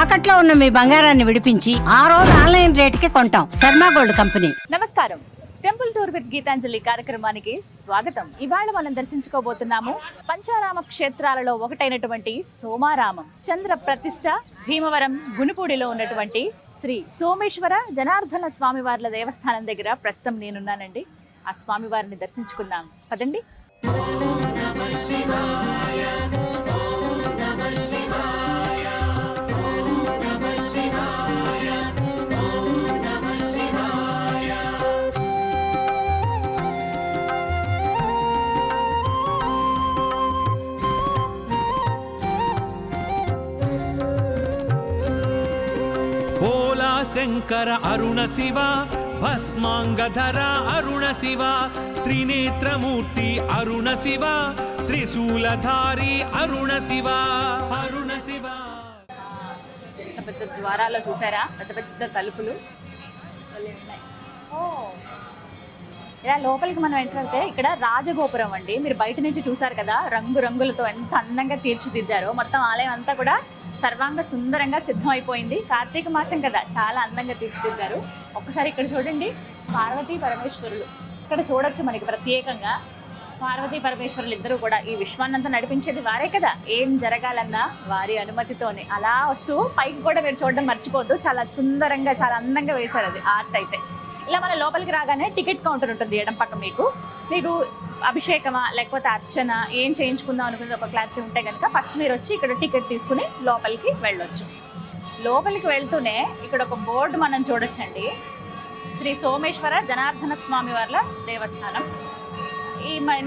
తాకట్లో ఉన్న మీ బంగారాన్ని విడిపించి ఆ రోజు ఆన్లైన్ రేటుకి కొంటాం. Sharma gold company. నమస్కారం. టెంపుల్ టూర్ విత్ గీతాంజలి కార్యక్రమానికి స్వాగతం. ఇవాళ మనం దర్శించుకోబోతున్నాము పంచారామ క్షేత్రాలలో ఒకటైనటువంటి సోమారామం. చంద్ర ప్రతిష్ట భీమవరం గునుపూడిలో ఉన్నటువంటి శ్రీ సోమేశ్వర జనార్దన స్వామివార్ల దేవస్థానం దగ్గర ప్రస్తుతం నేనున్నానండి. ఆ స్వామివారిని దర్శించుకుందాం పదండి. శంకర అరుణ శివ భస్మాంగధర అరుణ శివ త్రినేత్రమూర్తి అరుణ శివ త్రిశూలధారి అరుణ శివ అరుణ శివ. పెద్ద పెద్ద ద్వారాలు చూసారా, పెద్ద పెద్ద తలుపులు. ఇలా లోపలికి మనం ఎంటర్ అయితే ఇక్కడ రాజగోపురం అండి. మీరు బయట నుంచి చూసారు కదా, రంగు రంగులతో ఎంత అందంగా తీర్చిదిద్దారో. మొత్తం ఆలయం అంతా కూడా సర్వాంగ సుందరంగా సిద్ధం అయిపోయింది. కార్తీక మాసం కదా, చాలా అందంగా తీర్చిదిద్దారు. ఒక్కసారి ఇక్కడ చూడండి, పార్వతీ పరమేశ్వరులు ఇక్కడ చూడొచ్చు. మనకి ప్రత్యేకంగా పార్వతీ పరమేశ్వరులు ఇద్దరు కూడా ఈ విశ్వాన్నంతా నడిపించేది వారే కదా. ఏం జరగాలన్నా వారి అనుమతితోనే. అలా వస్తూ పైకి కూడా మీరు చూడడం మర్చిపోద్దు. చాలా సుందరంగా, చాలా అందంగా వేశారు అది ఆర్ట్ అయితే. ఇలా మన లోపలికి రాగానే టికెట్ కౌంటర్ ఉంటుంది ఎడం పక్క. మీకు అభిషేకమా లేకపోతే అర్చన ఏం చేయించుకుందాం అనుకునే ఒక క్లారిటీ ఉంటే కనుక ఫస్ట్ మీరు వచ్చి ఇక్కడ టికెట్ తీసుకుని లోపలికి వెళ్ళొచ్చు. లోపలికి వెళ్తూనే ఇక్కడ ఒక బోర్డు మనం చూడొచ్చండి. శ్రీ సోమేశ్వర జనార్దన స్వామి వార్ల దేవస్థానం.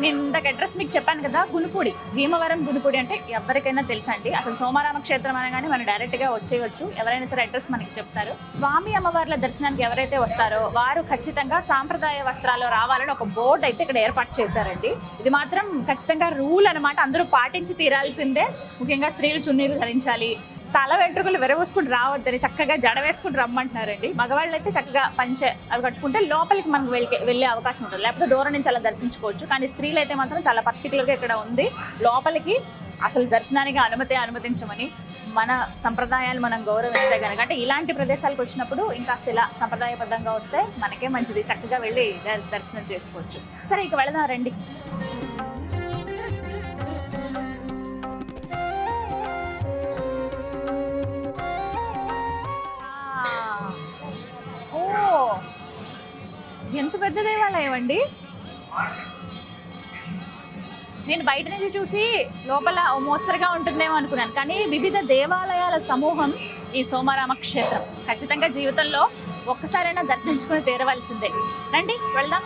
నేను ఇందాక అడ్రస్ మీకు చెప్పాను కదా, గునుపూడి, భీమవరం గునుపూడి అంటే ఎవరికైనా తెలుసండి. అసలు సోమారామ క్షేత్రం అనగానే మనం డైరెక్ట్గా వచ్చేయచ్చు. ఎవరైనా సరే అడ్రస్ మనకి చెప్తారు. స్వామి అమ్మవార్ల దర్శనానికి ఎవరైతే వస్తారో వారు ఖచ్చితంగా సాంప్రదాయ వస్త్రాల్లో రావాలని ఒక బోర్డు అయితే ఇక్కడ ఏర్పాటు చేశారండి. ఇది మాత్రం ఖచ్చితంగా రూల్ అనమాట, అందరూ పాటించి తీరాల్సిందే. ముఖ్యంగా స్త్రీలు చున్నీలు ధరించాలి, తల వెంట్రుకలు వెరవేసుకుని రావద్దని చక్కగా జడ వేసుకుని రమ్మంటున్నారండి. మగవాళ్ళు అయితే చక్కగా పంచె అవి కట్టుకుంటే లోపలికి మనకు వెళ్ళే అవకాశం ఉంటుంది, లేకపోతే దూరం నుంచి అలా దర్శించుకోవచ్చు. కానీ స్త్రీలు అయితే మాత్రం చాలా పర్టికులర్గా ఇక్కడ ఉంది. లోపలికి అసలు దర్శనానికి అనుమతించమని, మన సంప్రదాయాలు మనం గౌరవిస్తే కనుక, అంటే ఇలాంటి ప్రదేశాలకు వచ్చినప్పుడు ఇంకాస్త ఇలా సంప్రదాయబద్ధంగా వస్తే మనకే మంచిది. చక్కగా వెళ్ళి దర్శనం చేసుకోవచ్చు. సరే, ఇక వెళదాం రండి. ఎంత పెద్ద దేవాలయం అండి. నేను బయట నుంచి చూసి లోపల మోస్తరుగా ఉంటుందేమో అనుకున్నాను, కానీ వివిధ దేవాలయాల సమూహం ఈ సోమారామ క్షేత్రం. ఖచ్చితంగా జీవితంలో ఒక్కసారైనా దర్శించుకుని తీరవలసిందే. రండి వెళ్దాం.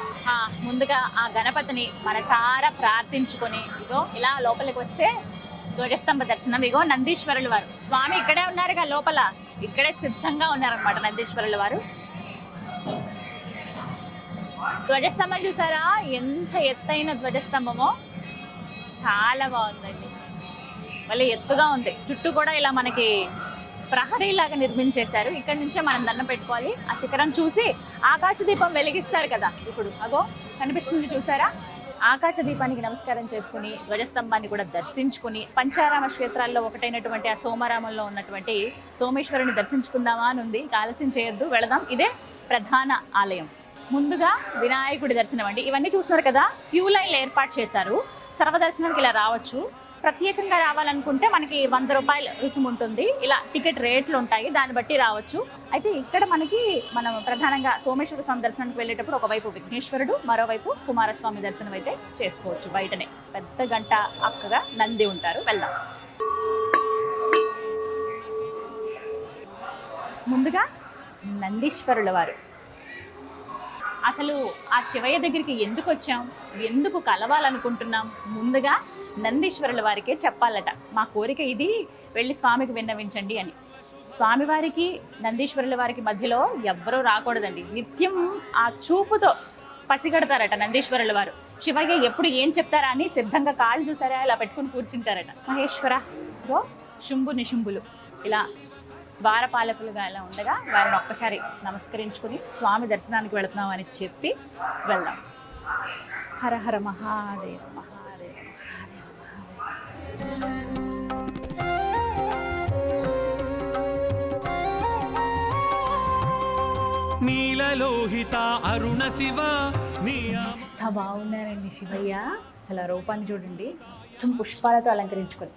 ముందుగా ఆ గణపతిని మనసారా ప్రార్థించుకొని ఇగో ఇలా లోపలికి వస్తే ధ్వజస్తంభ దర్శనం. ఇగో నందీశ్వరుల వారు స్వామి ఇక్కడే ఉన్నారుగా, లోపల ఇక్కడే సిద్ధంగా ఉన్నారనమాట నందీశ్వరుల వారు. ధ్వజస్తంభం చూసారా, ఎంత ఎత్తైన ధ్వజస్తంభమో, చాలా బాగుందండి. మళ్ళీ ఎత్తుగా ఉంది. చుట్టూ కూడా ఇలా మనకి ప్రహరీలాగా నిర్మించేశారు. ఇక్కడ నుంచే మనం దండం పెట్టుకోవాలి. ఆ శిఖరం చూసి ఆకాశ దీపం వెలిగిస్తారు కదా, ఇప్పుడు అగో కనిపిస్తుంది చూసారా. ఆకాశ దీపానికి నమస్కారం చేసుకుని ధ్వజస్తంభాన్ని కూడా దర్శించుకుని పంచారామ క్షేత్రాల్లో ఒకటైనటువంటి ఆ సోమారామంలో ఉన్నటువంటి సోమేశ్వరుని దర్శించుకుందామా అని ఉంది. ఆలస్యం చేయొద్దు, వెళదాం. ఇదే ప్రధాన ఆలయం. ముందుగా వినాయకుడి దర్శనం అండి. ఇవన్నీ చూస్తున్నారు కదా, క్యూ లైన్లు ఏర్పాటు చేశారు. సర్వదర్శనానికి ఇలా రావచ్చు. ప్రత్యేకంగా రావాలనుకుంటే మనకి 100 రూపాయల రుసుము ఉంటుంది. ఇలా టికెట్ రేట్లు ఉంటాయి, దాన్ని బట్టి రావచ్చు. అయితే ఇక్కడ మనం ప్రధానంగా సోమేశ్వర స్వామి దర్శనానికి వెళ్ళేటప్పుడు ఒకవైపు విఘ్నేశ్వరుడు, మరోవైపు కుమారస్వామి దర్శనం అయితే చేసుకోవచ్చు. బయటనే పెద్ద గంట అక్కగా నంది ఉంటారు. వెళ్దాం. ముందుగా నందీశ్వరుల వారు. అసలు ఆ శివయ్య దగ్గరికి ఎందుకు వచ్చాం, ఎందుకు కలవాలనుకుంటున్నాం, ముందుగా నందీశ్వరుల వారికే చెప్పాలట. మా కోరిక ఇది, వెళ్ళి స్వామికి విన్నవించండి అని. స్వామివారికి నందీశ్వరుల వారికి మధ్యలో ఎవ్వరూ రాకూడదండి. నిత్యం ఆ చూపుతో పసిగడతారట నందీశ్వరుల వారు. శివయ్య ఎప్పుడు ఏం చెప్తారా అని సిద్ధంగా కాళ్ళు చూసారా ఇలా పెట్టుకుని కూర్చుంటారట. మహేశ్వర శుంభు నిశుంభులు ఇలా ద్వారపాలకులుగా ఇలా ఉండగా వారిని ఒక్కసారి నమస్కరించుకుని స్వామి దర్శనానికి వెళుతున్నాం అని చెప్పి వెళ్దాం. హర హర మహాదేవ మహాదేవ మహాదేవ మహాదేవ. నీలలోహిత అరుణ శివ నియమ ఎంత బాగున్నారండి శివయ్య, అసలు ఆ రూపాన్ని చూడండి. మొత్తం పుష్పాలతో అలంకరించుకొని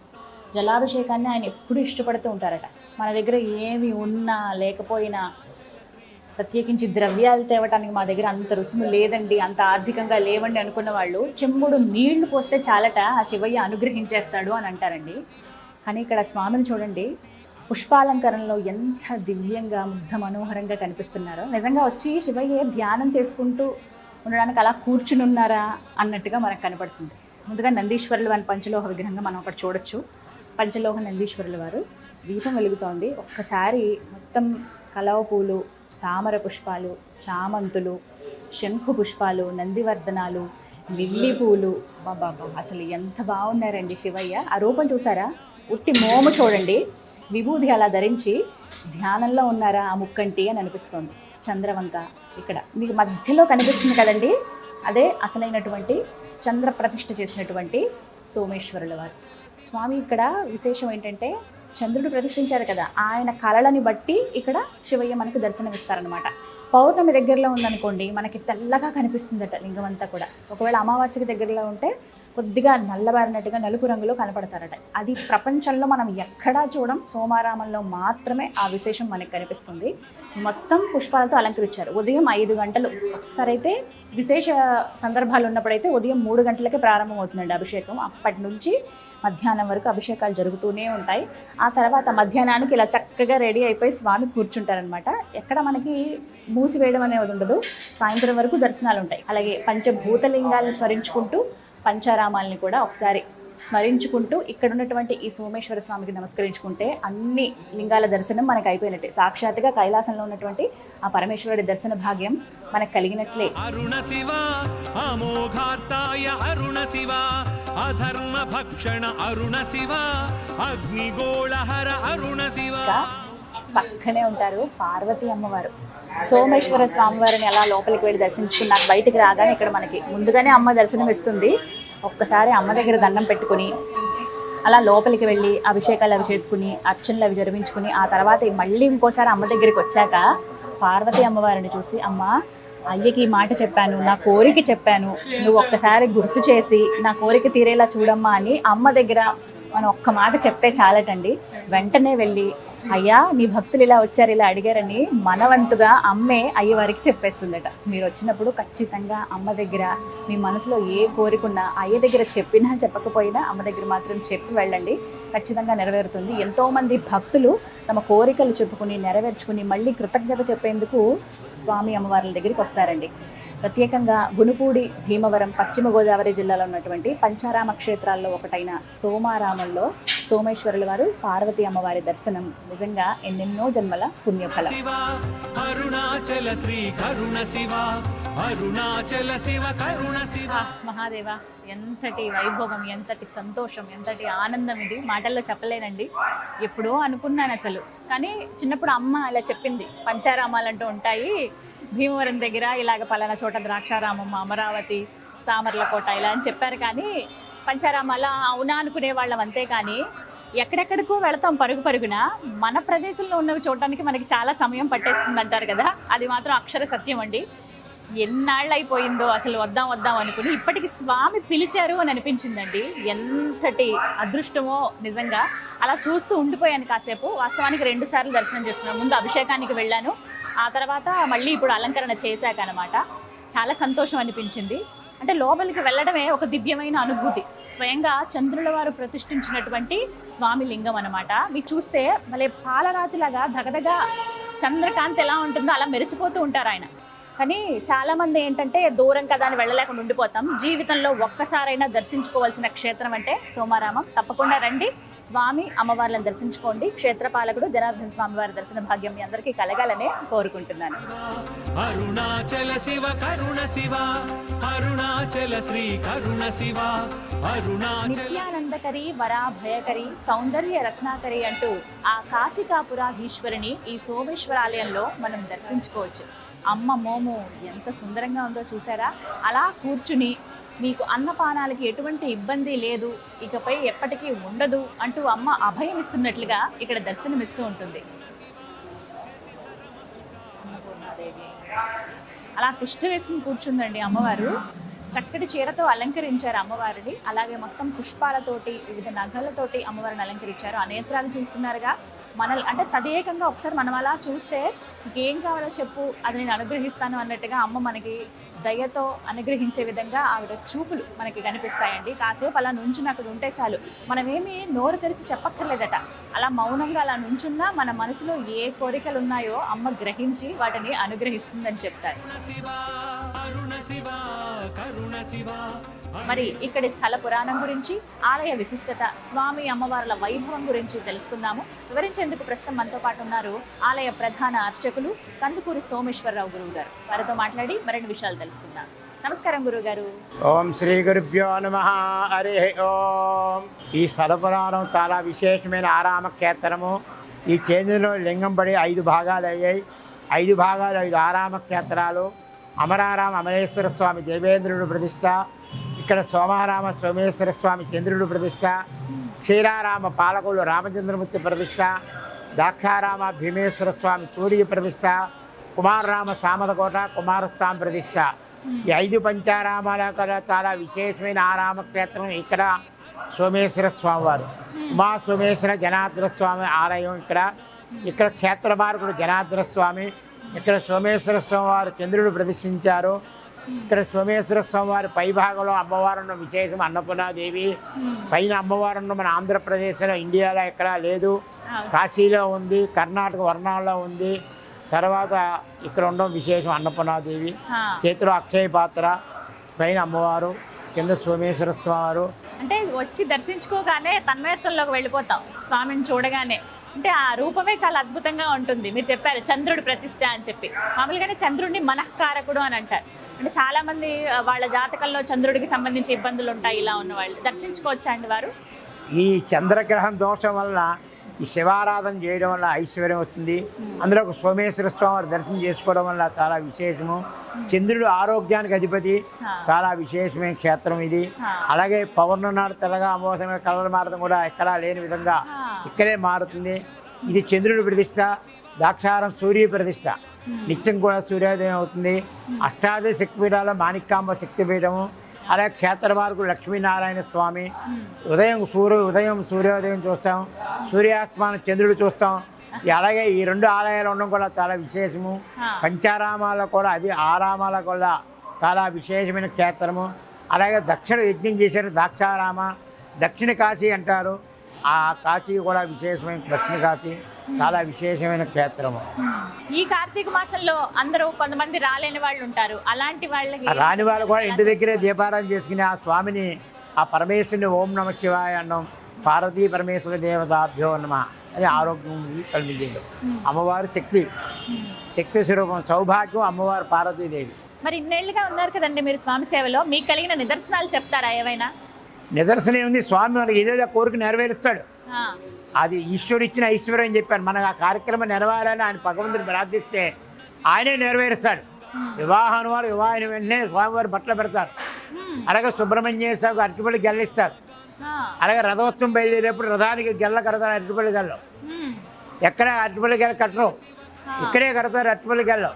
జలాభిషేకాన్ని ఆయన ఎప్పుడు ఇష్టపడుతూ ఉంటారట. మన దగ్గర ఏమి ఉన్నా లేకపోయినా, ప్రత్యేకించి ద్రవ్యాలు తేవటానికి మా దగ్గర అంత రుసుము లేదండి, అంత ఆర్థికంగా లేవండి అనుకున్న వాళ్ళు చెంబుడు నీళ్లు పోస్తే చాలట ఆ శివయ్య అనుగ్రహించేస్తాడు అని అంటారండి. కానీ ఇక్కడ స్వామిని చూడండి, పుష్పాలంకరణలో ఎంత దివ్యంగా ముగ్ధ మనోహరంగా కనిపిస్తున్నారో. నిజంగా వచ్చి శివయ్య ధ్యానం చేసుకుంటూ ఉండడానికి అలా కూర్చుని ఉన్నారా అన్నట్టుగా మనకు కనపడుతుంది. ముందుగా నందీశ్వరులు అని పంచలోహ విగ్రహంగా మనం అక్కడ చూడొచ్చు. పంచలోహ నందీశ్వరుల వారు, దీపం వెలుగుతోంది. ఒక్కసారి మొత్తం కలవ పూలు, తామర పుష్పాలు, చామంతులు, శంఖు పుష్పాలు, నందివర్ధనాలు, లిల్లీ పూలు, బాబా అసలు ఎంత బాగున్నారండి శివయ్య. ఆ రూపం చూసారా, ఉట్టి మోము చూడండి, విభూది అలా ధరించి ధ్యానంలో ఉన్నారా ఆ ముక్కంటి అని అనిపిస్తోంది. చంద్రవంక ఇక్కడ మీకు మధ్యలో కనిపిస్తుంది కదండి, అదే అసలైనటువంటి చంద్ర ప్రతిష్ఠ చేసినటువంటి సోమేశ్వరుల వారు స్వామి. ఇక్కడ విశేషం ఏంటంటే చంద్రుడు ప్రతిష్ఠించారు కదా, ఆయన కళలని బట్టి ఇక్కడ శివయ్య మనకు దర్శనం ఇస్తారనమాట. పౌర్ణమి దగ్గరలో ఉందనుకోండి మనకి తెల్లగా కనిపిస్తుందట లింగం అంతా కూడా. ఒకవేళ అమావాస్యకి దగ్గరలో ఉంటే కొద్దిగా నల్లబారినట్టుగా నలుపు రంగులో కనపడతారట. అది ప్రపంచంలో మనం ఎక్కడా చూడం, సోమారామంలో మాత్రమే ఆ విశేషం మనకి కనిపిస్తుంది. మొత్తం పుష్పాలతో అలంకరించారు. ఉదయం 5 గంటలు, ఒకసారి అయితే విశేష సందర్భాలు ఉన్నప్పుడైతే ఉదయం 3 గంటలకే ప్రారంభం అవుతుందండి అభిషేకం. అప్పటి నుంచి మధ్యాహ్నం వరకు అభిషేకాలు జరుగుతూనే ఉంటాయి. ఆ తర్వాత మధ్యాహ్నానికి ఇలా చక్కగా రెడీ అయిపోయి స్వామి కూర్చుంటారనమాట. ఎక్కడ మనకి మూసివేయడం అనేది ఉండదు, సాయంత్రం వరకు దర్శనాలు ఉంటాయి. అలాగే పంచభూతలింగాలను స్మరించుకుంటూ పంచారామాలని కూడా ఒకసారి స్మరించుకుంటూ ఇక్కడ ఉన్నటువంటి ఈ సోమేశ్వర స్వామికి నమస్కరించుకుంటే అన్ని లింగాల దర్శనం మనకు అయిపోయినట్టే. సాక్షాత్తుగా కైలాసంలో ఉన్నటువంటి ఆ పరమేశ్వరుడి దర్శన భాగ్యం మనకు కలిగినట్లే. అరుణ శివ అమోఘార్తాయ అరుణ శివ అధర్మ భక్షణ అరుణ శివ అగ్నిగోళహర అరుణ శివ. పక్కనే ఉంటారు పార్వతీ అమ్మవారు. సోమేశ్వర స్వామివారిని అలా లోపలికి వెళ్ళి దర్శించుకున్నాక బయటికి రాగానే ఇక్కడ మనకి ముందుగానే అమ్మ దర్శనం ఇస్తుంది. ఒక్కసారి అమ్మ దగ్గర దండం పెట్టుకుని అలా లోపలికి వెళ్ళి అభిషేకాలు అవి చేసుకుని అర్చనలు అవి జరిపించుకుని ఆ తర్వాత మళ్ళీ ఇంకోసారి అమ్మ దగ్గరికి వచ్చాక పార్వతీ అమ్మవారిని చూసి, అమ్మ అయ్యకి ఈ మాట చెప్పాను, నా కోరిక చెప్పాను, నువ్వు ఒక్కసారి గుర్తు చేసి నా కోరిక తీరేలా చూడమ్మా అని అమ్మ దగ్గర మనం ఒక్క మాట చెప్తే చాలటండి. వెంటనే వెళ్ళి అయ్యా నీ భక్తులు ఇలా వచ్చారు, ఇలా అడిగారని మనవంతుగా అమ్మే అయ్యవారికి చెప్పేస్తుందట. మీరు వచ్చినప్పుడు ఖచ్చితంగా అమ్మ దగ్గర మీ మనసులో ఏ కోరికున్నా అయ్య దగ్గర చెప్పినా చెప్పకపోయినా అమ్మ దగ్గర మాత్రం చెప్పి వెళ్ళండి, ఖచ్చితంగా నెరవేరుతుంది. ఎంతోమంది భక్తులు తమ కోరికలు చెప్పుకుని నెరవేర్చుకుని మళ్ళీ కృతజ్ఞత చెప్పేందుకు స్వామి అమ్మవార్ల దగ్గరికి వస్తారండి. ప్రత్యేకంగా గునుపూడి, భీమవరం, పశ్చిమ గోదావరి జిల్లాలో ఉన్నటువంటి పంచారామ క్షేత్రాల్లో ఒకటైన సోమారామంలో సోమేశ్వరుల వారు పార్వతీ అమ్మవారి దర్శనం నిజంగా ఎన్నెన్నో జన్మల పుణ్యఫలం. అరుణాచల శ్రీ కరుణ శివ అరుణాచల శివ కరుణ శివ. మహాదేవ, ఎంతటి వైభోగం, ఎంతటి సంతోషం, ఎంతటి ఆనందం, ఇది మాటల్లో చెప్పలేనండి. ఎప్పుడో అనుకున్నాను అసలు, కానీ చిన్నప్పుడు అమ్మ ఇలా చెప్పింది, పంచారామాలంటూ ఉంటాయి భీమవరం దగ్గర, ఇలాగ పలానా చోట ద్రాక్షారామం, అమరావతి, తామర్లకోట ఇలా అని చెప్పారు. కానీ పంచారామాల అవునా అనుకునే వాళ్ళం అంతే. కానీ ఎక్కడెక్కడికో వెళతాం పరుగు పరుగున, మన ప్రదేశంలో ఉన్నవి చూడడానికి మనకి చాలా సమయం పట్టేస్తుంది అంటారు కదా, అది మాత్రం అక్షర సత్యం అండి. ఎన్నాళ్ళు అయిపోయిందో అసలు వద్దాం వద్దాం అనుకుని ఇప్పటికి స్వామి పిలిచారు అని అనిపించిందండి. ఎంతటి అదృష్టమో నిజంగా. అలా చూస్తూ ఉండిపోయాను కాసేపు. వాస్తవానికి 2 సార్లు దర్శనం చేసుకున్నాను. ముందు అభిషేకానికి వెళ్ళాను, ఆ తర్వాత మళ్ళీ ఇప్పుడు అలంకరణ చేశాక అనమాట. చాలా సంతోషం అనిపించింది. అంటే లోపలికి వెళ్ళడమే ఒక దివ్యమైన అనుభూతి. స్వయంగా చంద్రుల వారు ప్రతిష్ఠించినటువంటి స్వామి లింగం అనమాట. మీకు చూస్తే మళ్ళీ పాలరాతిలాగా దగదగా చంద్రకాంతి ఎలా ఉంటుందో అలా మెరిసిపోతూ ఉంటారు ఆయన. కానీ చాలామంది ఏంటంటే దూరం కదా అని వెళ్ళలేకుండా ఉండిపోతాం. జీవితంలో ఒక్కసారైనా దర్శించుకోవాల్సిన క్షేత్రం అంటే సోమారామం. తప్పకుండా రండి, స్వామి అమ్మవార్లను దర్శించుకోండి. క్షేత్రపాలకుడు జనార్దన స్వామి వారి దర్శన భాగ్యం మీ అందరికీ కలగాలనే కోరుకుంటున్నాను. అరుణాచల శివ కరుణ శివ అరుణాచల శ్రీ కరుణ శివ అరుణాచల నిత్యానందకరి వరాభయకరి సౌందర్య రత్నాకరి అంటూ ఆ కాశికాపురాధీశ్వరిని ఈ సోమేశ్వరాలయంలో మనం దర్శించుకోవచ్చు. అమ్మ మోము ఎంత సుందరంగా ఉందో చూసారా. అలా కూర్చుని మీకు అన్నపానాలకి ఎటువంటి ఇబ్బంది లేదు, ఇకపై ఎప్పటికీ ఉండదు అంటూ అమ్మ అభయం ఇస్తున్నట్లుగా ఇక్కడ దర్శనమిస్తూ ఉంటుంది. అన్నపూర్ణాదేవి అలా తిష్ట వేసుకుని కూర్చుందండి అమ్మవారు. చక్కటి చీరతో అలంకరించారు అమ్మవారిని. అలాగే మొత్తం పుష్పాలతోటి వివిధ నగలతోటి అమ్మవారిని అలంకరించారు. ఆ నేత్రాలు చూస్తున్నారుగా, అంటే తదేకంగా ఒకసారి మనం అలా చూస్తే ఏం కావాలో చెప్పు, అది నేను అనుగ్రహిస్తాను అన్నట్టుగా అమ్మ మనకి దయతో అనుగ్రహించే విధంగా ఆవిడ చూపులు మనకి కనిపిస్తాయండి. కాసేపు అలా నుంచుని అక్కడ ఉంటే చాలు, మనమేమి నోరు తెరిచి చెప్పక్కర్లేదట. అలా మౌనంగా అలా నుంచున్నా మన మనసులో ఏ కోరికలు ఉన్నాయో అమ్మ గ్రహించి వాటిని అనుగ్రహిస్తుందని చెప్తారు. మరి ఇక్కడి స్థల పురాణం గురించి, ఆలయ విశిష్టత, స్వామి అమ్మవార్ల వైభవం గురించి తెలుసుకుందాము. వివరించేందుకు ప్రస్తుతం మనతో పాటు ఉన్నారు ఆలయ ప్రధాన అర్చకులు కందుకూరి సోమేశ్వరరావు గురువు గారు. వారితో మాట్లాడి మరిన్ని విషయాలు తెలుసుకుందాం. నమస్కారం గురువు గారు. ఓం శ్రీ గురుభ్యో నమః. హరి ఓం. ఈ స్థల పురాణం చాలా విశేషమైన ఆరామ క్షేత్రము. ఈ చేంద్రులో లింగం పడి 5 భాగాలు అయ్యాయి. 5 భాగాలు 5 ఆరామ క్షేత్రాలు. అమరారామ అమరేశ్వర స్వామి దేవేంద్రుడు ప్రతిష్ట, ఇక్కడ సోమారామ సోమేశ్వర స్వామి చంద్రుడు ప్రతిష్ట, క్షీరారామ పాలకులు రామచంద్రమూర్తి ప్రతిష్ట, దాక్షారామ భీమేశ్వర స్వామి సూర్య ప్రతిష్ట, కుమారరామ సామలకోట కుమారస్వామి ప్రతిష్ట. ఈ 5 పంచారామాల కదా చాలా విశేషమైన ఆరామ క్షేత్రం. ఇక్కడ సోమేశ్వర స్వామి వారు, ఉమా సోమేశ్వర జనార్దన స్వామి ఆలయం. ఇక్కడ క్షేత్ర మార్గుడు జనార్దన స్వామి. ఇక్కడ సోమేశ్వర స్వామి వారు చంద్రుడు ప్రదర్శించారు. ఇక్కడ సోమేశ్వర స్వామి వారి పై భాగంలో అమ్మవారున్న విశేషం అన్నపూర్ణాదేవి. పైన అమ్మవారున్న మన ఆంధ్రప్రదేశ్లో, ఇండియాలో ఎక్కడా లేదు. కాశీలో ఉంది, కర్ణాటక వర్ణాల్లో ఉంది. తర్వాత ఇక్కడ ఉండడం విశేషం అన్నపూర్ణాదేవి. చేతిలో అక్షయ పాత్ర, పైన అమ్మవారు, కింద సోమేశ్వర స్వామి వారు. అంటే వచ్చి దర్శించుకోగానే తన్మయత్వంలోకి వెళ్ళిపోతాం స్వామిని చూడగానే. అంటే ఆ రూపమే చాలా అద్భుతంగా ఉంటుంది. మీరు చెప్పారు చంద్రుడి ప్రతిష్ట అని చెప్పి. మామూలుగానే చంద్రుడిని మనఃకారకుడు అని అంటారు. అంటే చాలా మంది వాళ్ళ జాతకంలో చంద్రుడికి సంబంధించి ఇబ్బందులు ఉంటాయి. ఇలా ఉన్న వాళ్ళు దర్శించుకోవచ్చా అండి వారు? ఈ చంద్రగ్రహం దోషం వల్ల, ఈ శివారాధన చేయడం వల్ల ఐశ్వర్యం వస్తుంది. అందులో ఒక సోమేశ్వర స్వామి దర్శనం చేసుకోవడం వల్ల చాలా విశేషము. చంద్రుడు ఆరోగ్యానికి అధిపతి, చాలా విశేషమైన క్షేత్రం ఇది. అలాగే పౌర్ణమి నాడు తెల్లగా, అమావాస్య మీద కలర్ మారడం కూడా ఎక్కడా లేని విధంగా ఇక్కడే మారుతుంది. ఇది చంద్రుడి ప్రతిష్ట. దాక్షారం సూర్య ప్రతిష్ట, నిత్యం కూడా సూర్యోదయం అవుతుంది. అష్టాదశ శక్తిపీఠాల మాణిక్యాంబ శక్తిపీఠము. అలాగే క్షేత్ర మార్గు లక్ష్మీనారాయణ స్వామి. ఉదయం సూర్యోదయం చూస్తాం, సూర్యాస్తమానం చంద్రుడు చూస్తాం. అలాగే ఈ 2 ఆలయాలు ఉండడం కూడా చాలా విశేషము. పంచారామాల్లో కూడా, అది ఆరామాల కూడా చాలా విశేషమైన క్షేత్రము. అలాగే దక్షిణ యజ్ఞం చేశారు దాక్షారామ, దక్షిణ కాశీ అంటారు. ఆ కాశీ కూడా విశేషమైన, దక్షిణ కాశీ చాలా విశేషమైన క్షేత్రము. ఈ కార్తీక మాసంలో అందరూ కొంతమంది రాలేని వాళ్ళు ఉంటారు. అలాంటి వాళ్ళకి, రాని వాళ్ళు కూడా ఇంటి దగ్గరే దీపారాధన చేసుకుని ఆ స్వామిని, ఆ పరమేశ్వరుని ఓం నమ శివాయ అన్నం, పార్వతీ పరమేశ్వర దేవతాభ్యో నమ అని ఆరోగ్యం కలిగింది. అమ్మవారు శక్తి స్వరూపం, సౌభాగ్యం అమ్మవారు పార్వతీదేవి. మరి ఇన్నేళ్లుగా ఉన్నారు కదండి మీరు స్వామి సేవలో, మీకు కలిగిన నిదర్శనాలు చెప్తారా ఏవైనా? నిదర్శనం ఉంది. స్వామి మనకి ఏదో కోరిక నెరవేరుస్తాడు. అది ఈశ్వరుడు ఇచ్చిన ఐశ్వర్యం అని చెప్పాను. మనకు ఆ కార్యక్రమం నెరవేరాలని ఆయన భగవంతుని ప్రార్థిస్తే ఆయనే నెరవేరుస్తాడు. వివాహం వారు వివాహం వెంటనే స్వామివారు బట్టలు పెడతారు. అలాగే సుబ్రహ్మణ్య స్వామికి అరటిపల్లి గెల్లిస్తారు. అలాగే రథోత్సవం బయలుదేరేప్పుడు రథానికి గెల్ల కడతారు, అరటిపల్లి గెల్లం. ఎక్కడ అరటిపల్లి గెల్ల కట్టరు, ఇక్కడే కడతారు అరటిపల్లి గెల్లం.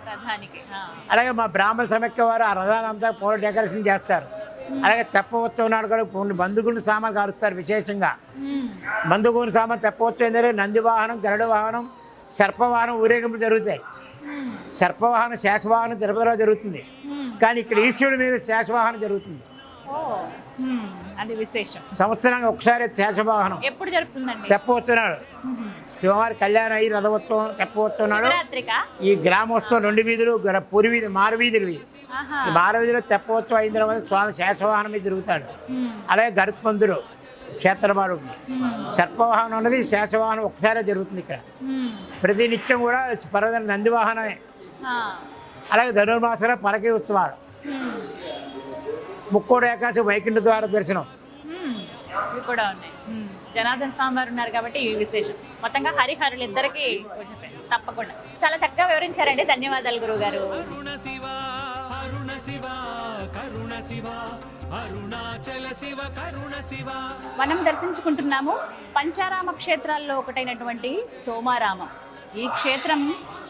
అలాగే మా బ్రాహ్మణ సమైక్య వారు ఆ రథానంతా పూల డెకరేషన్ చేస్తారు. అలాగే తెప్పవత్సవం నాడు కూడా బంధుగుండు సామాన్లు కలుస్తారు విశేషంగా. బంధుగుండు సామాన్ తెప్పవత్సవం ఏంటంటే నంది వాహనం, గరుడ వాహనం, సర్పవాహనం ఊరేగింపులు జరుగుతాయి. సర్పవాహనం, శేషవాహనం తిరుపతిలో జరుగుతుంది. కానీ ఇక్కడ ఈశ్వరుడి మీద శేషవాహనం జరుగుతుంది. అది విశేషం. సంవత్సరానికి ఒకసారి శేషవాహనం ఎప్పుడు జరుగుతుందండి? తెప్పవస్తున్నాడు. శివవారి కళ్యాణం అయ్యి రథోత్సవం తెప్పవస్తున్నాడు. ఈ గ్రామోత్సవం 2 వీధులు, పురి వీధి, మారువీధులు. ఈ మారువీధిలో తెప్పవత్సవం అయిన తర్వాత స్వామి శేషవాహనం మీద తిరుగుతాడు. అలాగే గరుత్మంతుడు క్షేత్రమాడు సర్పవాహనం ఉన్నది, శేషవాహనం ఒకసారి జరుగుతుంది ఇక్కడ. ప్రతి నిత్యం కూడా పర్వత నందివాహనమే. అలాగే ధనుర్మాసంలో పలకి ఉత్సవాలు, ముక్కోడు ఏకాశి వైకుంఠ ద్వార దర్శనం ఇవి కూడా ఉన్నాయి. జనార్దన్ స్వామి వారు ఉన్నారు కాబట్టి ఈ విశేషం. మొత్తంగా హరిహరులు ఇద్దరికి తప్పకుండా చాలా చక్కగా వివరించారండి. ధన్యవాదాలు గురువు గారు. మనం దర్శించుకుంటున్నాము పంచారామ క్షేత్రాల్లో ఒకటైనటువంటి సోమారామం. ఈ క్షేత్రం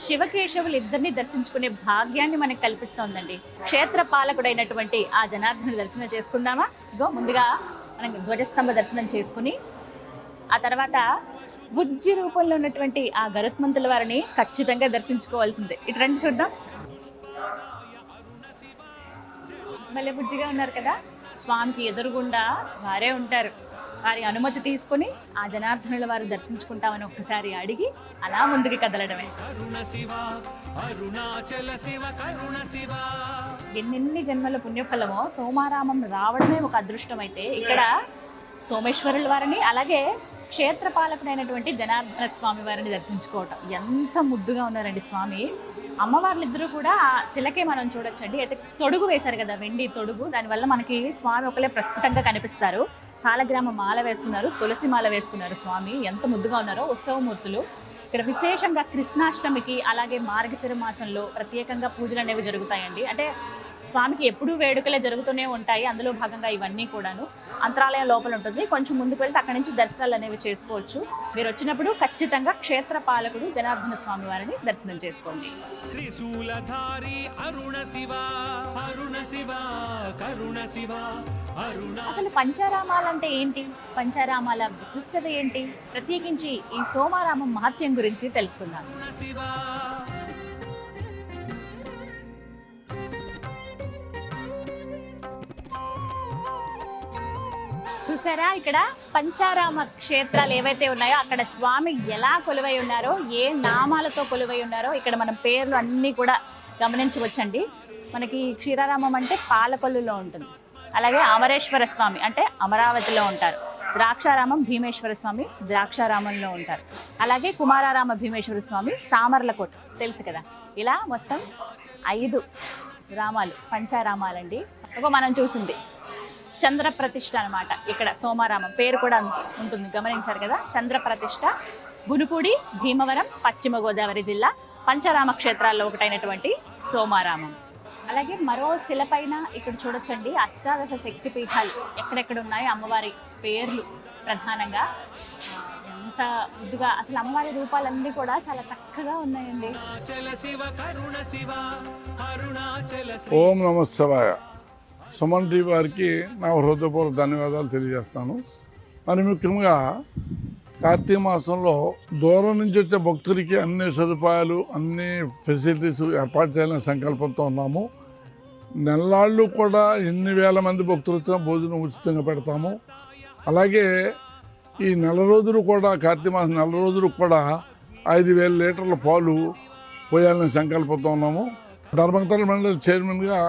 శివకేశవులు ఇద్దరిని దర్శించుకునే భాగ్యాన్ని మనకు కల్పిస్తోందండి. క్షేత్ర పాలకుడైనటువంటి ఆ జనార్దనుడి దర్శనం చేసుకుందామా? ఇగో ముందుగా మనం ధ్వజస్తంభ దర్శనం చేసుకుని ఆ తర్వాత బుజ్జి రూపంలో ఉన్నటువంటి ఆ గరుత్మంతుల వారిని ఖచ్చితంగా దర్శించుకోవాల్సిందే. ఇటు రండి చూద్దాం. మళ్ళీ బుజ్జిగా ఉన్నారు కదా, స్వామికి ఎదురుగుండా వారే ఉంటారు. వారి అనుమతి తీసుకుని ఆ జనార్దనుల వారు దర్శించుకుంటామని ఒక్కసారి అడిగి అలా ముందుకు కదలడమే. ఎన్నెన్ని జన్మల పుణ్యఫలమో సోమారామం రావడమే ఒక అదృష్టం అయితే ఇక్కడ సోమేశ్వరుల వారిని అలాగే క్షేత్రపాలకుడైనటువంటి జనార్దన స్వామి వారిని దర్శించుకోవటం. ఎంత ముద్దుగా ఉన్నారండి స్వామి. అమ్మవార్లిద్దరూ కూడా ఆ శిలకే మనం చూడొచ్చండి. అయితే తొడుగు వేశారు కదా, వెండి తొడుగు, దానివల్ల మనకి స్వామి ఒకలే ప్రస్ఫుటంగా కనిపిస్తారు. సాలగ్రామ మాల వేసుకున్నారు, తులసి మాల వేసుకున్నారు స్వామి. ఎంత ముద్దుగా ఉన్నారో ఉత్సవమూర్తులు. ఇక్కడ విశేషంగా కృష్ణాష్టమికి అలాగే మార్గశిర మాసంలో ప్రత్యేకంగా పూజలు అనేవి జరుగుతాయండి. అంటే స్వామికి ఎప్పుడూ వేడుకలే జరుగుతూనే ఉంటాయి. అందులో భాగంగా ఇవన్నీ కూడాను అంతరాలయం లోపల ఉంటుంది. కొంచెం ముందుకు వెళ్తే అక్కడి నుంచి దర్శనాలు అనేవి చేసుకోవచ్చు. మీరు వచ్చినప్పుడు ఖచ్చితంగా క్షేత్ర పాలకుడు జనార్దన స్వామి వారిని దర్శనం చేసుకోండి. అసలు పంచారామాలంటే ఏంటి, పంచారామాల విశిష్టత ఏంటి, ప్రత్యేకించి ఈ సోమారామం మహత్యం గురించి తెలుసుకుందాం. చూసారా, ఇక్కడ పంచారామ క్షేత్రాలు ఏవైతే ఉన్నాయో అక్కడ స్వామి ఎలా కొలువై ఉన్నారో, ఏ నామాలతో కొలువై ఉన్నారో ఇక్కడ మనం పేర్లు అన్నీ కూడా గమనించవచ్చండి. మనకి క్షీరారామం అంటే పాలకొల్లులో ఉంటుంది. అలాగే అమరేశ్వర స్వామి అంటే అమరావతిలో ఉంటారు. ద్రాక్షారామం భీమేశ్వర స్వామి ద్రాక్షారామంలో ఉంటారు. అలాగే కుమారారామ భీమేశ్వర స్వామి సామర్లకోట తెలుసు కదా. ఇలా మొత్తం 5 రామాలు పంచారామాలండి. ఒక మనం చూసింది చంద్ర ప్రతిష్ఠ అనమాట. ఇక్కడ సోమారామం పేరు కూడా ఉంటుంది, గమనించారు కదా. చంద్ర ప్రతిష్ఠ గునుపూడి, భీమవరం, పశ్చిమ గోదావరి జిల్లా పంచారామ క్షేత్రాల్లో ఒకటైనటువంటి సోమారామం. అలాగే మరో శిలపైన ఇక్కడ చూడొచ్చండి అష్టాదశ శక్తి పీఠాలు ఎక్కడెక్కడ ఉన్నాయో అమ్మవారి పేర్లు ప్రధానంగా. ఎంత ముద్దుగా అసలు అమ్మవారి రూపాలన్నీ కూడా చాలా చక్కగా ఉన్నాయండి. ఓం నమః శివాయ. సుమన్ టీవీ వారికి నా హృదయపూర్వక ధన్యవాదాలు తెలియజేస్తాను. మరి ముఖ్యంగా కార్తీక మాసంలో దూరం నుంచి వచ్చే భక్తులకి అన్ని సదుపాయాలు అన్ని ఫెసిలిటీస్ ఏర్పాటు చేయాలని సంకల్పంతో ఉన్నాము. నెల్లాళ్ళు కూడా ఎన్ని వేల మంది భక్తులు వచ్చినా భోజనం ఉచితంగా పెడతాము. అలాగే ఈ నెల రోజులు కూడా కార్తీక మాసం నెల రోజులు కూడా 5,000 లీటర్ల పాలు పోయాలని సంకల్పంతో ఉన్నాము. ధర్మకర్తల మండలి చైర్మన్గా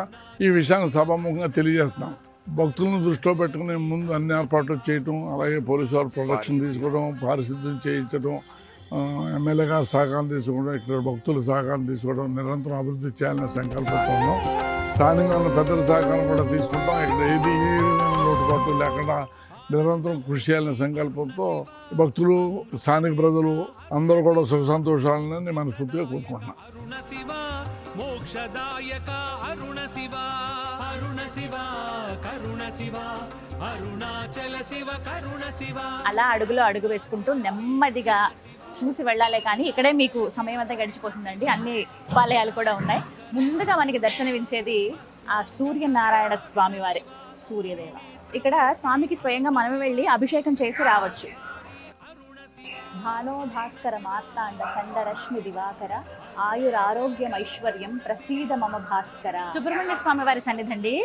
ఈ విషయాన్ని సభాముఖంగా తెలియజేస్తున్నాం. భక్తులను దృష్టిలో పెట్టుకుని ముందు అన్ని ఏర్పాట్లు చేయటం, అలాగే పోలీసు వారు ప్రొటెక్షన్ తీసుకోవడం, పారిశుద్ధ్యం చేయించడం, ఎమ్మెల్యే గారి సహకారం తీసుకోవడం, ఇక్కడ భక్తుల సహకారం తీసుకోవడం, నిరంతరం అభివృద్ధి చేయాలని సంకల్పంతో ఉన్నాం. స్థానికంగా ఉన్న పెద్దల సహకారం కూడా తీసుకుంటాం. ఇక్కడ ఏ విధంగా లోటుపాట్లు లేకుండా నిరంతరం కృషి చేయాలనే సంకల్పంతో భక్తులు, స్థానిక ప్రజలు అందరూ కూడా సుఖ సంతోషాలని మనస్ఫూర్తిగా కోరుకుంటున్నాం. మోక్షదాయక అరుణ శివ, అరుణ శివ, కరుణ శివ, అరుణాచల శివ, కరుణ శివ. అలా అడుగులో అడుగు వేసుకుంటూ నెమ్మదిగా చూసి వెళ్ళాలే కానీ ఇక్కడే మీకు సమయం అంతా గడిచిపోతుందండి. అన్ని ఉపాలయాలు కూడా ఉన్నాయి. ముందుగా మనకి దర్శనమించేది ఆ సూర్యనారాయణ స్వామి వారే, సూర్యదేవ. ఇక్కడ స్వామికి స్వయంగా మనమే వెళ్ళి అభిషేకం చేసి రావచ్చు. భానో భాస్కర మార్తాండ చండరశ్మి దివాకర ఆయురారోగ్యం ఐశ్వర్యం ప్రసీద మమ భాస్కర. సుబ్రహ్మణ్య స్వామి వారి సన్నిధండి.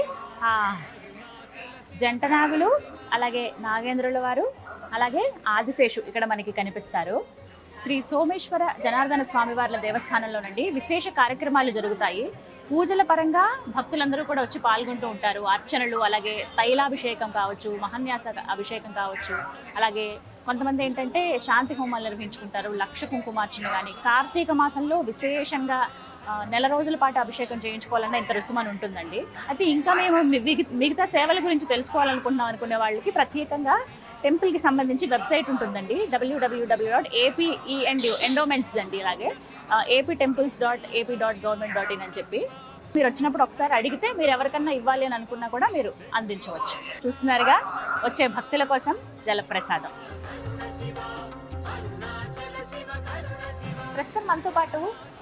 జంటనాగులు, అలాగే నాగేంద్రుల వారు, అలాగే ఆదిశేషు ఇక్కడ మనకి కనిపిస్తారు. శ్రీ సోమేశ్వర జనార్దన స్వామివార్ల దేవస్థానంలోనండి విశేష కార్యక్రమాలు జరుగుతాయి. పూజల పరంగా భక్తులందరూ కూడా వచ్చి పాల్గొంటూ ఉంటారు. అర్చనలు, అలాగే తైలాభిషేకం కావచ్చు, మహాన్యాస అభిషేకం కావచ్చు, అలాగే కొంతమంది ఏంటంటే శాంతి హోమాలు నిర్వహించుకుంటారు, లక్ష కుంకుమార్చన. కానీ కార్తీక మాసంలో విశేషంగా నెల రోజుల పాటు అభిషేకం చేయించుకోవాలన్నా ఇంత రుసుమని ఉంటుందండి. అయితే ఇంకా మేము మిగతా సేవల గురించి తెలుసుకోవాలనుకుంటున్నాం అనుకునే వాళ్ళకి ప్రత్యేకంగా టెంపుల్కి సంబంధించి వెబ్సైట్ ఉంటుందండి, www.ape.endowments అండి. అలాగే aptemples.ap.government.in అని చెప్పి మీరు వచ్చినప్పుడు ఒకసారి అడిగితే మీరు ఎవరికన్నా ఇవ్వాలి అని అనుకున్నా కూడా మీరు అందించవచ్చు. చూస్తున్నారుగా వచ్చే భక్తుల కోసం జలప్రసాదం. ప్రస్తుతం మనతో పాటు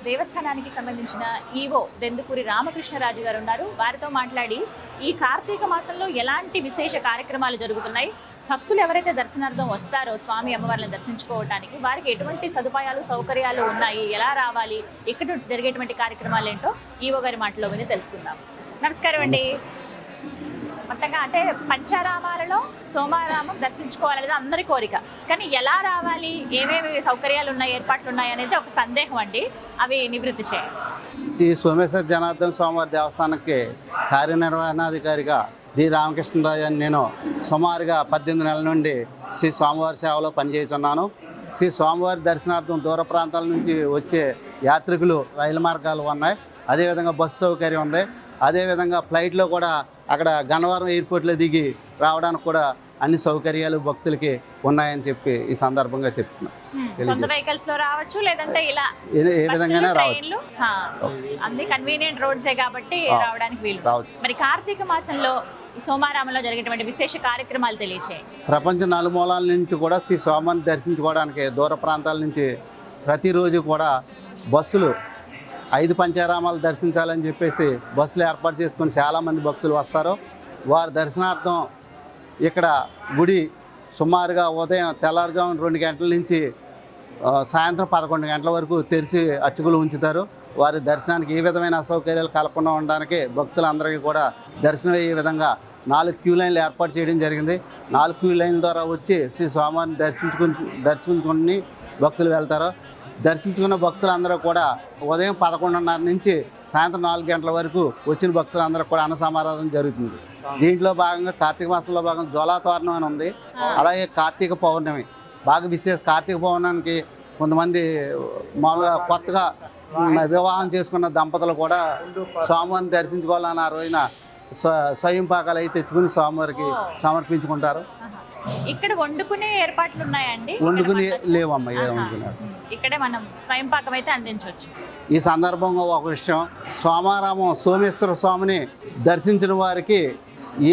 దేవస్థానానికి సంబంధించిన ఈవో దెందుకూరి రామకృష్ణరాజు గారు ఉన్నారు. వారితో మాట్లాడి ఈ కార్తీక మాసంలో ఎలాంటి విశేష కార్యక్రమాలు జరుగుతున్నాయి, భక్తులు ఎవరైతే దర్శనార్థం వస్తారో స్వామి అమ్మవారిని దర్శించుకోవడానికి వారికి ఎటువంటి సదుపాయాలు సౌకర్యాలు ఉన్నాయి, ఎలా రావాలి, ఇక్కడ జరిగేటువంటి కార్యక్రమాలు ఏంటో ఈవో గారి మాటలో విని తెలుసుకుందాం. నమస్కారం అండి. మొత్తంగా అంటే పంచారామాలలో సోమారామం దర్శించుకోవాలనేది అందరి కోరిక. కానీ ఎలా రావాలి, ఏమేమి సౌకర్యాలు ఉన్నాయి, ఏర్పాట్లు ఉన్నాయి అనేది ఒక సందేహం అండి. అవి నివృత్తి చేయాలి. శ్రీ సోమేశ్వర జనార్దన స్వామివారి దేవస్థానానికి కార్యనిర్వహణాధికారిగా డి రామకృష్ణరాజు అని నేను సుమారుగా 18 నెలల నుండి శ్రీ స్వామివారి సేవలో పనిచేస్తున్నాను. శ్రీ స్వామివారి దర్శనార్థం దూర ప్రాంతాల నుంచి వచ్చే యాత్రికులు రైలు మార్గాలు ఉన్నాయి, అదేవిధంగా బస్సు సౌకర్యం ఉంది, అదేవిధంగా ఫ్లైట్లో కూడా అక్కడ గన్నవరం ఎయిర్పోర్ట్లో దిగి రావడానికి కూడా అన్ని సౌకర్యాలు భక్తులకి ఉన్నాయని చెప్పి ఈ సందర్భంగా చెప్తున్నాను. వెహికల్స్ లో రావచ్చు, లేదంటే ఇలా ఏ విధంగానే రావచ్చు. అన్ని కన్వీనియంట్ రోడ్సే కాబట్టి రావడానికి వీలు రావచ్చు. మరి కార్తీక మాసంలో సోమారామంలో జరిగేటువంటి విశేష కార్యక్రమాలు తెలియచేయండి. ప్రపంచ నలుమూలాల నుంచి కూడా శ్రీ స్వామిని దర్శించుకోవడానికి దూర ప్రాంతాల నుంచి ప్రతిరోజు కూడా బస్సులు 5 పంచారామాలు దర్శించాలని చెప్పేసి బస్సులు ఏర్పాటు చేసుకొని చాలామంది భక్తులు వస్తారు. వారి దర్శనార్థం ఇక్కడ గుడి సుమారుగా ఉదయం తెల్లారుజామున 2 గంటల నుంచి సాయంత్రం 11 గంటల వరకు తెరిచి అర్చకులు ఉంచుతారు. వారి దర్శనానికి ఏ విధమైన అసౌకర్యాలు కలగకుండా ఉండడానికి భక్తులందరికీ కూడా దర్శనం అయ్యే విధంగా 4 క్యూ లైన్లు ఏర్పాటు చేయడం జరిగింది. 4 క్యూ లైన్ల ద్వారా వచ్చి శ్రీ స్వామిని దర్శించుకుని భక్తులు వెళ్తారు. దర్శించుకున్న భక్తులందరూ కూడా ఉదయం 11:30 నుంచి సాయంత్రం 4 గంటల వరకు వచ్చిన భక్తులందరూ కూడా అన్న సమారాధన జరుగుతుంది. దీంట్లో భాగంగా కార్తీక మాసంలో భాగంగా జ్వాలాతోరణం అని ఉంది, అలాగే కార్తీక పౌర్ణమి బాగా విశేష. కార్తీక పౌర్ణమికి కొంతమంది మామూలుగా కొత్తగా వివాహం చేసుకున్న దంపతులు కూడా స్వామివారిని దర్శించుకోవాలని ఆ రోజున స్వయం పాకాలు అయితే తెచ్చుకుని స్వామివారికి సమర్పించుకుంటారు. ఇక్కడ వండుకునే ఏర్పాట్లు ఉన్నాయండి? వండుకుని లేవమ్మా, వండుకున్నారు. ఇక్కడే మనం స్వయం పాకం అయితే అందించవచ్చు. ఈ సందర్భంగా ఒక విషయం, సోమారామం సోమేశ్వర స్వామిని దర్శించిన వారికి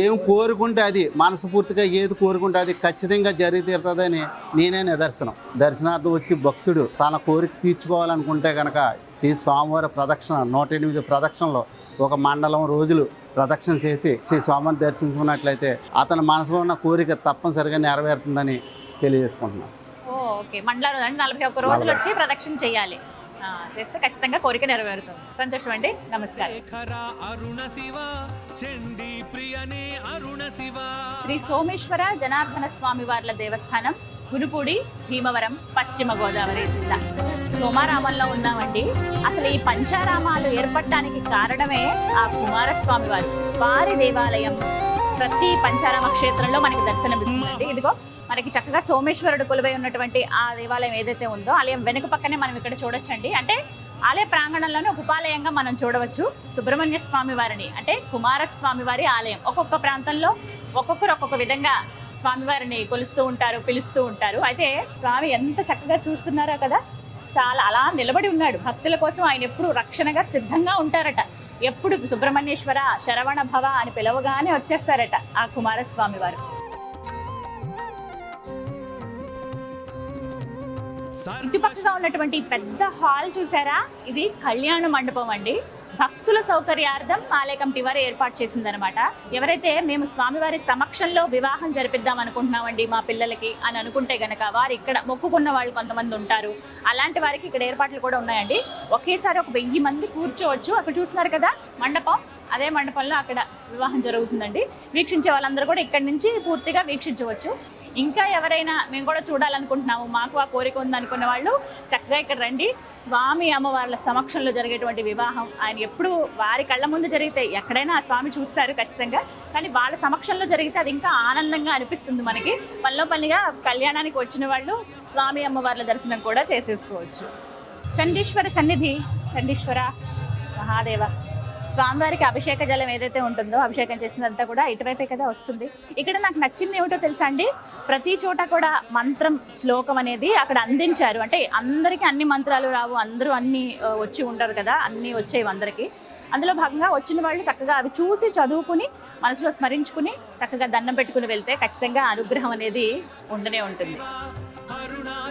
ఏం కోరుకుంటే అది మనస్ఫూర్తిగా ఏది కోరుకుంటే అది ఖచ్చితంగా జరిగి తీరుతుందని నేనే నిదర్శనం. దర్శనార్థం వచ్చి భక్తుడు తన కోరిక తీర్చుకోవాలనుకుంటే కనుక శ్రీ స్వామివారి ప్రదక్షిణ 108 ప్రదక్షిణలో ఒక మండలం రోజులు ప్రదక్షిణ చేసి శ్రీ స్వామిని దర్శించుకున్నట్లయితే అతని మనసులో ఉన్న కోరిక తప్పనిసరిగా నెరవేరుతుందని తెలియజేసుకుంటున్నాను. ఓకే, మండలం అంటే 41 రోజులు వచ్చి ప్రదక్షిణ చేయాలి, చేస్తే ఖచ్చితంగా కోరిక నెరవేరుతుంది. సంతోషం అండి, నమస్కారం. అరుణ శివ చండీ ప్రియనే అరుణ శివ. శ్రీ సోమేశ్వర జనార్దన స్వామి వార్ల దేవస్థానం, గునుపూడి, భీమవరం, పశ్చిమ గోదావరి జిల్లా. సోమారామంలో ఉన్నామండి. అసలు ఈ పంచారామాలు ఏర్పడటానికి కారణమే ఆ కుమారస్వామి వారి దేవాలయం. ప్రతి పంచారామ క్షేత్రంలో మనకి దర్శనమిస్తుందండి. ఇదిగో మనకి చక్కగా సోమేశ్వరుడు కొలువై ఉన్నటువంటి ఆ దేవాలయం ఏదైతే ఉందో ఆలయం వెనుక పక్కనే మనం ఇక్కడ చూడొచ్చండి. అంటే ఆలయ ప్రాంగణంలోనే ఒక ఉపాలయంగా మనం చూడవచ్చు సుబ్రహ్మణ్య స్వామి వారిని, అంటే కుమారస్వామి వారి ఆలయం. ఒక్కొక్క ప్రాంతంలో ఒక్కొక్కరు ఒక్కొక్క విధంగా స్వామివారిని కొలుస్తూ ఉంటారు, పిలుస్తూ ఉంటారు. అయితే స్వామి ఎంత చక్కగా చూస్తున్నారో కదా, చాలా అలా నిలబడి ఉన్నాడు. భక్తుల కోసం ఆయన ఎప్పుడు రక్షణగా సిద్ధంగా ఉంటారట. ఎప్పుడు సుబ్రహ్మణ్యేశ్వర శరవణ భవ అని పిలవగానే వచ్చేస్తారట ఆ కుమారస్వామి వారు. ఇటుపక్కగా ఉన్నటువంటి పెద్ద హాల్ చూసారా, ఇది కళ్యాణ మండపం అండి. భక్తుల సౌకర్యార్థం ఆలయ కమిటీ వారు ఏర్పాటు చేసిందనమాట. ఎవరైతే మేము స్వామివారి సమక్షంలో వివాహం జరిపిద్దాం అనుకుంటున్నామండి మా పిల్లలకి అని అనుకుంటే గనక వారు ఇక్కడ మొక్కుకున్న వాళ్ళు కొంతమంది ఉంటారు. అలాంటి వారికి ఇక్కడ ఏర్పాట్లు కూడా ఉన్నాయండి. ఒకేసారి ఒక 1000 మంది కూర్చోవచ్చు. అక్కడ చూస్తున్నారు కదా మండపం, అదే మండపంలో అక్కడ వివాహం జరుగుతుందండి. వీక్షించే వాళ్ళందరూ కూడా ఇక్కడి నుంచి పూర్తిగా వీక్షించవచ్చు. ఇంకా ఎవరైనా మేము కూడా చూడాలనుకుంటున్నాము, మాకు ఆ కోరిక ఉందనుకున్న వాళ్ళు చక్కగా ఇక్కడ రండి. స్వామి అమ్మవార్ల సమక్షంలో జరిగేటువంటి వివాహం ఆయన ఎప్పుడు వారి కళ్ళ ముందు జరిగితే ఎక్కడైనా ఆ స్వామి చూస్తారు ఖచ్చితంగా. కానీ వాళ్ళ సమక్షంలో జరిగితే అది ఇంకా ఆనందంగా అనిపిస్తుంది మనకి. పనిగా కళ్యాణానికి వచ్చిన వాళ్ళు స్వామి అమ్మవార్ల దర్శనం కూడా చేసేసుకోవచ్చు. చండీశ్వర సన్నిధి, చండీశ్వర మహాదేవ స్వామివారికి అభిషేక జలం ఏదైతే ఉంటుందో అభిషేకం చేసినంతా కూడా ఇటువైపే కదా వస్తుంది. ఇక్కడ నాకు నచ్చింది ఏమిటో తెలుసా అండి, ప్రతి చోట కూడా మంత్రం శ్లోకం అనేది అక్కడ అందించారు. అంటే అందరికీ అన్ని మంత్రాలు రావు, అందరూ అన్ని వచ్చి ఉంటారు కదా, అన్నీ వచ్చేవి అందరికీ. అందులో భాగంగా వచ్చిన వాళ్ళు చక్కగా అవి చూసి చదువుకుని మనసులో స్మరించుకుని చక్కగా దండం పెట్టుకుని వెళ్తే ఖచ్చితంగా అనుగ్రహం అనేది ఉండనే ఉంటుంది.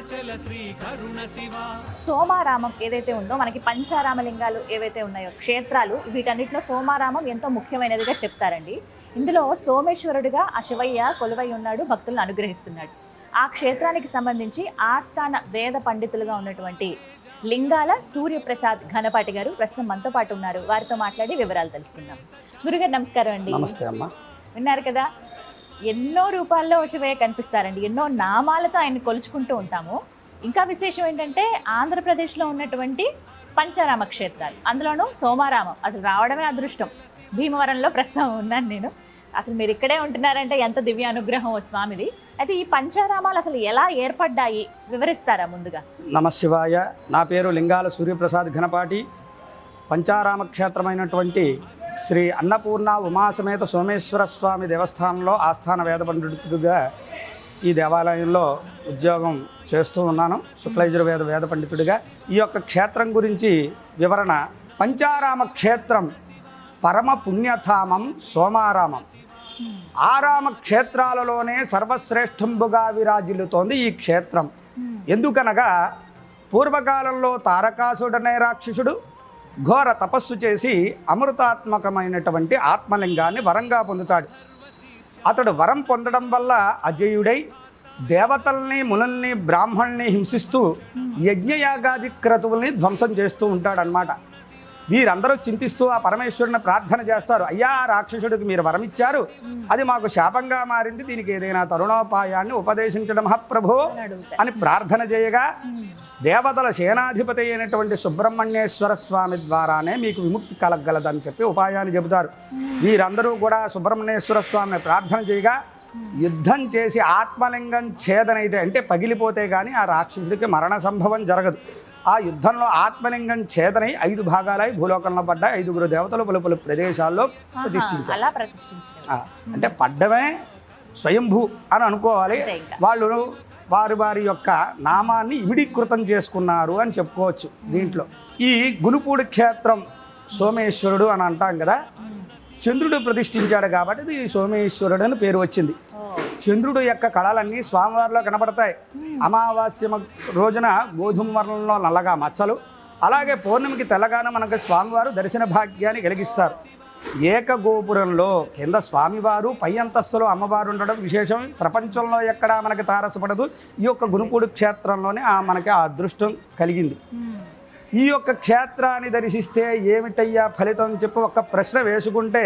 అరుణాచల శ్రీ కరుణ శివ సోమారామం ఏదైతే ఉందో, మనకి పంచారామలింగాలు ఏవైతే ఉన్నాయో క్షేత్రాలు, వీటన్నిటిలో సోమారామం ఎంతో ముఖ్యమైనదిగా చెప్తారండి. ఇందులో సోమేశ్వరుడిగా ఆ శివయ్య కొలువై ఉన్నాడు, భక్తులను అనుగ్రహిస్తున్నాడు. ఆ క్షేత్రానికి సంబంధించి ఆస్థాన వేద పండితులుగా ఉన్నటువంటి లింగాల సూర్యప్రసాద్ ఘనపాటి గారు ప్రస్తుతం మనతో పాటు ఉన్నారు. వారితో మాట్లాడి వివరాలు తెలుసుకుందాం. గురుగారు నమస్కారం అండి. నమస్తే అమ్మా. విన్నారు కదా, ఎన్నో రూపాల్లో శివయ్య కనిపిస్తారండి, ఎన్నో నామాలతో ఆయన్ని కొలుచుకుంటూ ఉంటాము. ఇంకా విశేషం ఏంటంటే ఆంధ్రప్రదేశ్లో ఉన్నటువంటి పంచారామ క్షేత్రాలు, అందులోనూ సోమారామం అసలు రావడమే అదృష్టం. భీమవరంలో ప్రస్తుతం ఉన్నాను నేను. అసలు మీరు ఇక్కడే ఉంటున్నారంటే ఎంత దివ్య అనుగ్రహం ఓ స్వామిది. అయితే ఈ పంచారామాలు అసలు ఎలా ఏర్పడ్డాయి వివరిస్తారా ముందుగా? నమశివాయ. నా పేరు లింగాల సూర్యప్రసాద్ ఘనపాటి. పంచారామ క్షేత్రమైనటువంటి శ్రీ అన్నపూర్ణ ఉమాసమేత సోమేశ్వర స్వామి దేవస్థానంలో ఆస్థాన వేద పండితుడిగా ఈ దేవాలయంలో ఉద్యోగం చేస్తూ ఉన్నాను. శుక్లయజుర్వేద వేద పండితుడిగా. ఈ యొక్క క్షేత్రం గురించి వివరణ. పంచారామ క్షేత్రం పరమ పుణ్యధామం సోమారామం. ఆరామ క్షేత్రాలలోనే సర్వశ్రేష్ఠంబుగా విరాజిల్లుతోంది ఈ క్షేత్రం. ఎందుకనగా పూర్వకాలంలో తారకాసుడనే రాక్షసుడు ఘోర తపస్సు చేసి అమృతాత్మకమైనటువంటి ఆత్మలింగాన్ని వరంగా పొందుతాడు. అతడు వరం పొందడం వల్ల అజేయుడై దేవతల్ని, మునుల్ని, బ్రాహ్మణ్ణి హింసిస్తూ యజ్ఞయాగాది క్రతువుల్ని ధ్వంసం చేస్తూ ఉంటాడనమాట. వీరందరూ చింతిస్తూ ఆ పరమేశ్వరుని ప్రార్థన చేస్తారు. అయ్యా, రాక్షసుడికి మీరు వరం ఇచ్చారు, అది మాకు శాపంగా మారింది, దీనికి ఏదైనా తరుణోపాయాన్ని ఉపదేశించడం మహాప్రభో అని ప్రార్థన చేయగా దేవతల సేనాధిపతి అయినటువంటి సుబ్రహ్మణ్యేశ్వర స్వామి ద్వారానే మీకు విముక్తి కలగలదని చెప్పి ఉపాయాన్ని చెబుతారు. వీరందరూ కూడా సుబ్రహ్మణ్యేశ్వర స్వామిని ప్రార్థన చేయగా యుద్ధం చేసి ఆత్మలింగం ఛేదనైతే, అంటే పగిలిపోతే కానీ ఆ రాక్షసుడికి మరణ సంభవం జరగదు. ఆ యుద్ధంలో ఆత్మలింగం ఛేదనై 5 భాగాలై భూలోకంలో పడ్డ 5 దేవతలు పలు పలు ప్రదేశాల్లో ప్రతిష్ఠించారు. అంటే పడ్డమే స్వయంభూ అని అనుకోవాలి. వాళ్ళు వారి యొక్క నామాన్ని ఇమిడీకృతం చేసుకున్నారు అని చెప్పుకోవచ్చు. దీంట్లో ఈ గునుపూడి క్షేత్రం సోమేశ్వరుడు అని అంటాం కదా, చంద్రుడు ప్రతిష్ఠించాడు కాబట్టి ఇది సోమేశ్వరుడు అని పేరు వచ్చింది. చంద్రుడు యొక్క కళలన్నీ స్వామివారిలో కనబడతాయి. అమావాస్య రోజున గోధుమ వర్ణంలో నల్లగా మచ్చలు, అలాగే పౌర్ణమికి తెల్లగానే మనకు స్వామివారు దర్శన భాగ్యాన్ని కలిగిస్తారు. ఏకగోపురంలో కింద స్వామివారు, పై అంతస్తులో అమ్మవారు ఉండడం విశేషం. ప్రపంచంలో ఎక్కడా మనకి తారసపడదు. ఈ యొక్క గునుపూడి క్షేత్రంలోనే మనకి ఆ అదృష్టం కలిగింది. ఈ యొక్క క్షేత్రాన్ని దర్శిస్తే ఏమిటయ్యా ఫలితం చెప్పి ఒక ప్రశ్న వేసుకుంటే,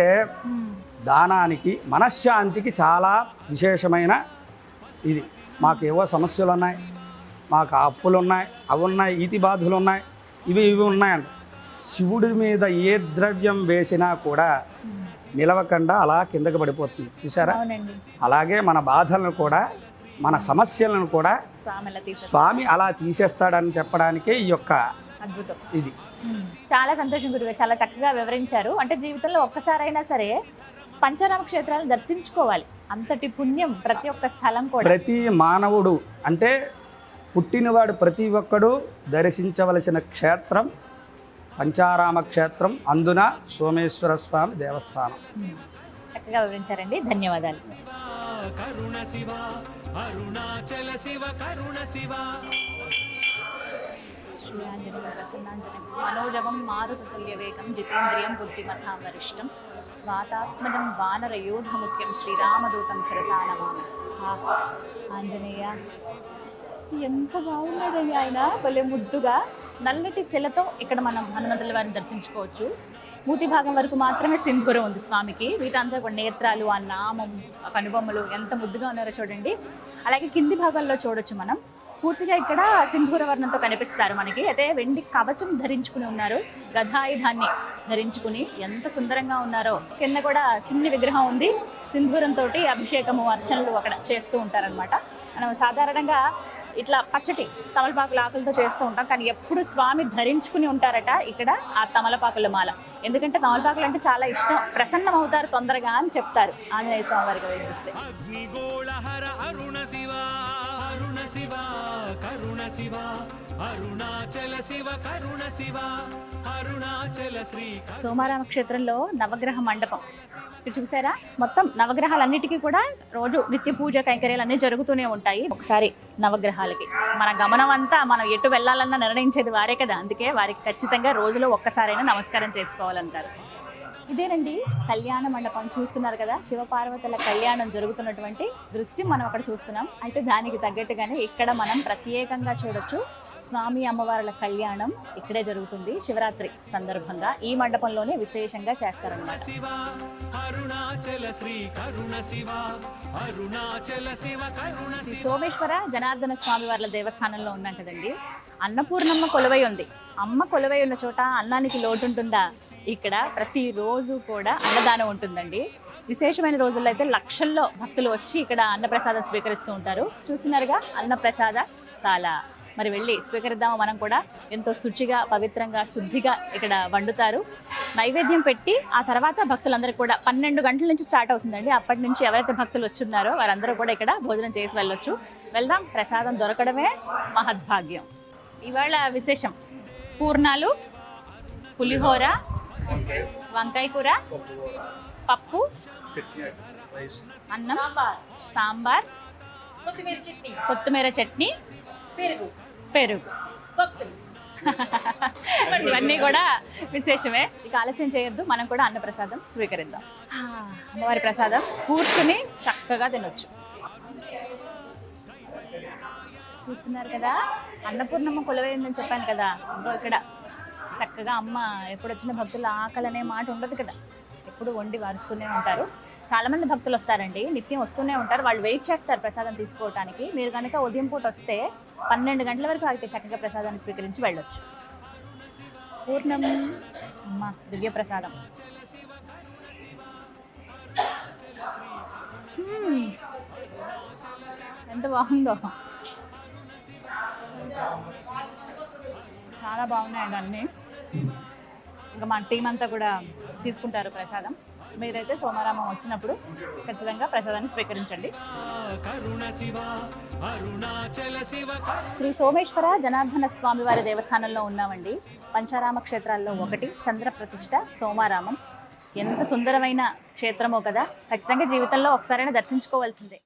దానానికి, మనశ్శాంతికి చాలా విశేషమైన ఇది. మాకు ఏవో సమస్యలు ఉన్నాయి, మాకు అప్పులు ఉన్నాయి, అవి ఉన్నాయి, ఈతి బాధలు ఉన్నాయి, ఇవి ఉన్నాయంట. శివుడి మీద ఏ ద్రవ్యం వేసినా కూడా నిలవకుండా అలా కిందకి పడిపోతుంది, చూసారా? అలాగే మన బాధలను కూడా, మన సమస్యలను కూడా స్వామి అలా తీసేస్తాడని చెప్పడానికే ఈ యొక్క అద్భుతం ఇది. చాలా సంతోషం గురుగారు, చాలా చక్కగా వివరించారు. అంటే జీవితంలో ఒక్కసారైనా సరే పంచారామ క్షేత్రాలను దర్శించుకోవాలి. అంతటి పుణ్యం ప్రతి ఒక్క స్థలం కూడా. ప్రతి మానవుడు అంటే పుట్టినవాడు ప్రతి ఒక్కడు దర్శించవలసిన క్షేత్రం పంచారామ క్షేత్రం, అందున సోమేశ్వర స్వామి దేవస్థానం. చక్కగా వివరించారండి, ధన్యవాదాలు. కరుణ శివ అరుణాచల శివ కరుణ శివ మనోజవం మారుతుల్యవేగం జితేంద్రియం బుద్ధిమతాం వరిష్టం వాతాత్మజం వానరయోధముఖ్యం శ్రీరామదూతం శిరసానమామి. ఆంజనేయ, ఎంత బాగున్నాడండి ఆయన, భలే ముద్దుగా నల్లటి శిలతో ఇక్కడ మనం హనుమంతుల వారిని దర్శించుకోవచ్చు. మూతి భాగం వరకు మాత్రమే సింధూరం ఉంది స్వామికి. వీటంతా కూడా నేత్రాలు, ఆ నామం, ఆ కనుబొమ్మలు ఎంత ముద్దుగా ఉన్నారో చూడండి. అలాగే కింది భాగాల్లో చూడొచ్చు మనం, పూర్తిగా ఇక్కడ సింధూర వర్ణంతో కనిపిస్తారు మనకి. అయితే వెండి కవచం ధరించుకుని ఉన్నారు, గదాయుధాన్ని ధరించుకుని ఎంత సుందరంగా ఉన్నారో. కింద కూడా చిన్న విగ్రహం ఉంది, సింధూరంతో అభిషేకము, అర్చనలు అక్కడ చేస్తూ ఉంటారనమాట. మనం సాధారణంగా ఇట్లా పచ్చటి తమలపాకుల ఆకులతో చేస్తూ ఉంటాం, కానీ ఎప్పుడు స్వామి ధరించుకుని ఉంటారట ఇక్కడ ఆ తమలపాకుల మాల. ఎందుకంటే తమలపాకులు అంటే చాలా ఇష్టం, ప్రసన్నం అవుతారు తొందరగా అని చెప్తారు ఆంజనేయ స్వామి వారికి వినిపిస్తే. అగ్నిగోళహర అరుణ శివ అరుణ శివ కరుణ శివ అరుణాచల శివ కరుణ శివ అరుణాచల శ్రీ సోమారామ క్షేత్రంలో నవగ్రహ మండపం ఇక్కడ చూసారా? మొత్తం నవగ్రహాలన్నిటికీ కూడా రోజు నిత్య పూజ కైంకర్యాలు అన్నీ జరుగుతూనే ఉంటాయి. ఒకసారి నవగ్రహాలకి మన గమనం అంతా మనం ఎటు వెళ్ళాలన్నా నిర్ణయించేది వారే కదా, అందుకే వారికి ఖచ్చితంగా రోజులో ఒక్కసారైనా నమస్కారం చేసుకోవాలంటారు. ఇదేనండి కళ్యాణ మండపం చూస్తున్నారు కదా, శివపార్వతుల కళ్యాణం జరుగుతున్నటువంటి దృశ్యం మనం అక్కడ చూస్తున్నాం. అయితే దానికి తగ్గట్టుగానే ఇక్కడ మనం ప్రత్యేకంగా చూడొచ్చు స్వామి అమ్మవార్ల కళ్యాణం ఇక్కడే జరుగుతుంది. శివరాత్రి సందర్భంగా ఈ మండపంలోనే విశేషంగా చేస్తారన్నమాట. అరుణాచల శ్రీ కరుణ శివ అరుణాచల శివ కరుణ శ్రీ సోమేశ్వర జనార్దన స్వామి వార్ల దేవస్థానంలో ఉన్నాం కదండి. అన్నపూర్ణమ్మ కొలువై ఉంది. అమ్మ కొలువై ఉన్న చోట అన్నానికి లోటు ఉంటుందా? ఇక్కడ ప్రతిరోజు కూడా అన్నదానం ఉంటుందండి. విశేషమైన రోజుల్లో అయితే లక్షల్లో భక్తులు వచ్చి ఇక్కడ అన్నప్రసాదం స్వీకరిస్తూ ఉంటారు. చూస్తున్నారుగా అన్నప్రసాద శాల. మరి వెళ్ళి స్వీకరిద్దాము మనం కూడా. ఎంతో శుచిగా పవిత్రంగా శుద్ధిగా ఇక్కడ వండుతారు. నైవేద్యం పెట్టి ఆ తర్వాత భక్తులందరూ కూడా 12 గంటల నుంచి స్టార్ట్ అవుతుందండి. అప్పటి నుంచి ఎవరైతే భక్తులు వచ్చున్నారో వారందరూ కూడా ఇక్కడ భోజనం చేసి వెళ్ళొచ్చు. వెళ్దాం, ప్రసాదం దొరకడమే మహద్భాగ్యం. ఇవాళ విశేషం పూర్ణాలు, పులిహోర, వంకాయ కూర, పప్పు, అన్నం, సాంబార్, కొత్తిమీర చట్నీ, పెరుగు. ఇవన్నీ కూడా విశేషమే. ఇక ఆలస్యం చేయొద్దు, మనం కూడా అన్నప్రసాదం స్వీకరిద్దాం. అమ్మవారి ప్రసాదం కూర్చుని చక్కగా తినొచ్చు. చూస్తున్నారు కదా, అన్నపూర్ణమ్మ కొలువైందని చెప్పాను కదా. ఇంకో ఇక్కడ చక్కగా అమ్మ ఎప్పుడు వచ్చిన భక్తుల ఆకలి అనే మాట ఉండదు కదా, ఎప్పుడు వండి వారుస్తూనే ఉంటారు. చాలామంది భక్తులు వస్తారండి, నిత్యం వస్తూనే ఉంటారు. వాళ్ళు వెయిట్ చేస్తారు ప్రసాదం తీసుకోవడానికి. మీరు కనుక ఉదయం పూట వస్తే 12 గంటల వరకు ఆగితే చక్కగా ప్రసాదాన్ని స్వీకరించి వెళ్ళొచ్చు. పూర్ణం అమ్మ దివ్య ప్రసాదం. ఎంత బాగుందో, చాలా బాగున్నాయండి అన్నీ. ఇంకా మా టీం అంతా కూడా తీసుకుంటారు ప్రసాదం. మీరైతే సోమవారం వచ్చినప్పుడు ఖచ్చితంగా ప్రసాదాన్ని స్వీకరించండి. శ్రీ సోమేశ్వర జనార్దన స్వామి వారి దేవస్థానంలో ఉన్నామండి. పంచారామ క్షేత్రాల్లో ఒకటి చంద్ర ప్రతిష్ఠ సోమారామం. ఎంత సుందరమైన క్షేత్రమో కదా, ఖచ్చితంగా జీవితంలో ఒకసారైనా దర్శించుకోవాల్సిందే.